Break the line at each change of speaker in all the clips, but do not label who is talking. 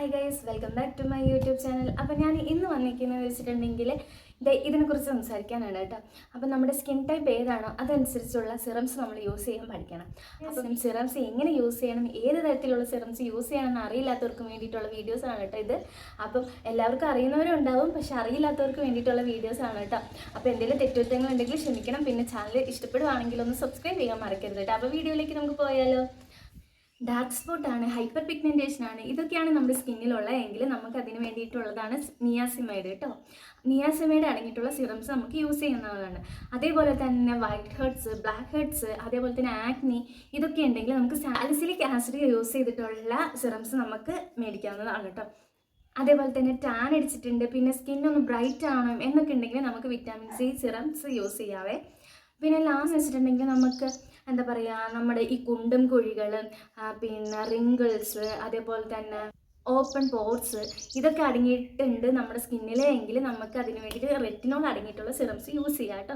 Hi guys, welcome back to my YouTube channel. അപ്പോൾ ഞാൻ ഇന്ന് വന്നിരിക്കുന്നത് വെച്ചിട്ടുണ്ടെങ്കിൽ ഇതിനെക്കുറിച്ച് സംസാരിക്കാനാണ് കേട്ടോ. അപ്പോൾ നമ്മുടെ സ്കിൻ ടൈപ്പ് ഏതാണോ അതനുസരിച്ചുള്ള സിറംസ് നമ്മൾ യൂസ് ചെയ്യാൻ പഠിക്കണം. അപ്പം സിറംസ് എങ്ങനെ യൂസ് ചെയ്യണം, ഏത് തരത്തിലുള്ള സിറംസ് യൂസ് ചെയ്യണമെന്ന് അറിയില്ലാത്തവർക്ക് വേണ്ടിയിട്ടുള്ള വീഡിയോസാണ് കേട്ടോ ഇത്. അപ്പം എല്ലാവർക്കും അറിയുന്നവരും ഉണ്ടാവും, പക്ഷെ അറിയില്ലാത്തവർക്ക് വേണ്ടിയിട്ടുള്ള വീഡിയോസാണ് കേട്ടോ. അപ്പോൾ എന്തെങ്കിലും തെറ്റുകുറ്റങ്ങളുണ്ടെങ്കിൽ ക്ഷമിക്കണം. പിന്നെ ചാനൽ ഇഷ്ടപ്പെടുവാണെങ്കിൽ ഒന്ന് സബ്സ്ക്രൈബ് ചെയ്യാൻ മറക്കരുത് കേട്ടോ. അപ്പോൾ വീഡിയോയിലേക്ക് നമുക്ക് പോയാലോ. ഡാർക്ക് സ്പോട്ടാണ്, ഹൈപ്പർ പിഗ്മെൻറ്റേഷൻ ആണ്, ഇതൊക്കെയാണ് നമ്മുടെ സ്കിന്നിലുള്ള എങ്കിൽ നമുക്ക് അതിന് വേണ്ടിയിട്ടുള്ളതാണ് നിയാസിമൈഡ് കേട്ടോ. നിയാസിമൈഡ് അടങ്ങിയിട്ടുള്ള സിറംസ് നമുക്ക് യൂസ് ചെയ്യുന്നതാണ്. അതേപോലെ തന്നെ വൈറ്റ് ഹെഡ്സ്, ബ്ലാക്ക് ഹെഡ്സ്, അതേപോലെ തന്നെ ആക്നി, ഇതൊക്കെ ഉണ്ടെങ്കിൽ നമുക്ക് സാലിസിലിക് ആസിഡ് യൂസ് ചെയ്തിട്ടുള്ള സിറംസ് നമുക്ക് മേടിക്കാവുന്നതാണ് കേട്ടോ. അതേപോലെ തന്നെ ടാൻ അടിച്ചിട്ടുണ്ട്, പിന്നെ സ്കിന്നൊന്ന് ബ്രൈറ്റ് ആവണം എന്നൊക്കെ ഉണ്ടെങ്കിൽ നമുക്ക് വിറ്റാമിൻ സി സിറംസ് യൂസ് ചെയ്യാവേ. പിന്നെ ലാസ്റ്റ് വെച്ചിട്ടുണ്ടെങ്കിൽ നമുക്ക് എന്താ പറയുക, നമ്മുടെ ഈ കുണ്ടും കുഴികളും പിന്നെ റിങ്കിൾസ്, അതേപോലെ തന്നെ ഓപ്പൺ പോർട്സ്, ഇതൊക്കെ അടങ്ങിയിട്ടുണ്ട് നമ്മുടെ സ്കിന്നിലെ എങ്കിൽ നമുക്ക് അതിന് വേണ്ടിയിട്ട് റെറ്റിനോൾ അടങ്ങിയിട്ടുള്ള സിറംസ് യൂസ് ചെയ്യാം കേട്ടോ.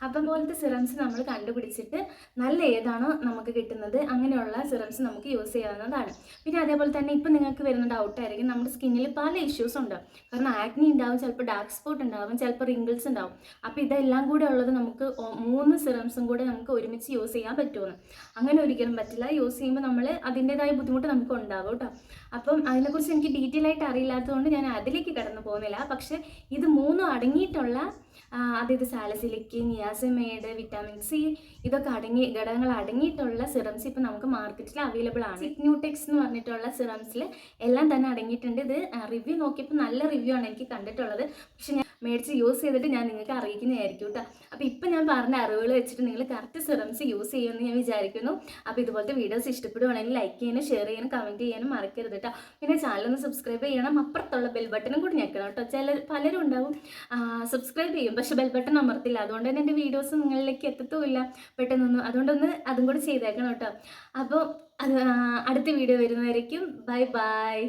അപ്പം പോലത്തെ സിറംസ് നമ്മൾ കണ്ടുപിടിച്ചിട്ട് നല്ല ഏതാണോ നമുക്ക് കിട്ടുന്നത് അങ്ങനെയുള്ള സിറംസ് നമുക്ക് യൂസ് ചെയ്യാവുന്നതാണ്. പിന്നെ അതേപോലെ തന്നെ ഇപ്പം നിങ്ങൾക്ക് വരുന്ന ഡൗട്ടായിരിക്കും, നമ്മുടെ സ്കിന്നിൽ പല ഇഷ്യൂസ് ഉണ്ടാവും. കാരണം ആക്നി ഉണ്ടാവും, ചിലപ്പോൾ ഡാർക്ക് സ്പോട്ട് ഉണ്ടാവും, ചിലപ്പോൾ റിങ്കിൾസ് ഉണ്ടാവും. അപ്പോൾ ഇതെല്ലാം കൂടെ ഉള്ളത് നമുക്ക് 3 സിറംസും കൂടെ നമുക്ക് ഒരുമിച്ച് യൂസ് ചെയ്യാൻ പറ്റുമെന്ന്. അങ്ങനെ ഒരിക്കലും പറ്റില്ല. യൂസ് ചെയ്യുമ്പോൾ നമ്മൾ അതിൻ്റേതായ ബുദ്ധിമുട്ട് നമുക്ക് ഉണ്ടാവും കേട്ടോ. അപ്പം അതിനെക്കുറിച്ച് എനിക്ക് ഡീറ്റെയിൽ ആയിട്ട് അറിയില്ലാത്തതുകൊണ്ട് ഞാൻ അതിലേക്ക് കടന്നു പോകുന്നില്ല. പക്ഷെ ഇത് 3 അടങ്ങിയിട്ടുള്ള, അതായത് സാലിസിലിക്, നിയാസിമൈഡ്, വിറ്റാമിൻ സി, ഇതൊക്കെ ഘടകങ്ങൾ അടങ്ങിയിട്ടുള്ള സിറംസ് ഇപ്പം നമുക്ക് മാർക്കറ്റിൽ അവൈലബിൾ ആണ്. ന്യൂടെക്സ് എന്ന് പറഞ്ഞിട്ടുള്ള സിറംസിൽ എല്ലാം തന്നെ അടങ്ങിയിട്ടുണ്ട്. ഇത് റിവ്യൂ നോക്കിയപ്പോൾ നല്ല റിവ്യൂ ആണ് എനിക്ക് കണ്ടിട്ടുള്ളത്. പക്ഷെ ഞാൻ മേടിച്ച് യൂസ് ചെയ്തിട്ട് ഞാൻ നിങ്ങൾക്ക് അറിയിക്കുന്നതായിരിക്കും കേട്ടോ. അപ്പോൾ ഇപ്പം ഞാൻ പറഞ്ഞ അറിവുകൾ വെച്ചിട്ട് നിങ്ങൾ കറക്റ്റ് സിറംസ് യൂസ് ചെയ്യുമെന്ന് ഞാൻ വിചാരിക്കുന്നു. അപ്പോൾ ഇതുപോലത്തെ വീഡിയോസ് ഇഷ്ടപ്പെടുവാണെങ്കിൽ ലൈക്ക് ചെയ്യാനും ഷെയർ ചെയ്യാനും കമൻറ്റ് ചെയ്യാനും മറക്കരുത് കേട്ടോ. പിന്നെ ചാനലൊന്ന് സബ്സ്ക്രൈബ് ചെയ്യണം, അപ്പുറത്തുള്ള ബെൽ ബട്ടണും കൂടി ഞെക്കണം കേട്ടോ. പലരും ഉണ്ടാവും സബ്സ്ക്രൈബ് ചെയ്യും, പക്ഷെ ബെൽ ബട്ടൺ അമർത്തില്ല. അതുകൊണ്ട് തന്നെ എൻ്റെ വീഡിയോസ് നിങ്ങളിലേക്ക് എത്തത്തുമില്ല പെട്ടെന്നൊന്നും. അതുകൊണ്ടൊന്ന് അതും കൂടി ചെയ്തേക്കണം കേട്ടോ. അപ്പോൾ അടുത്ത വീഡിയോ വരുന്നതായിരിക്കും. Bye bye.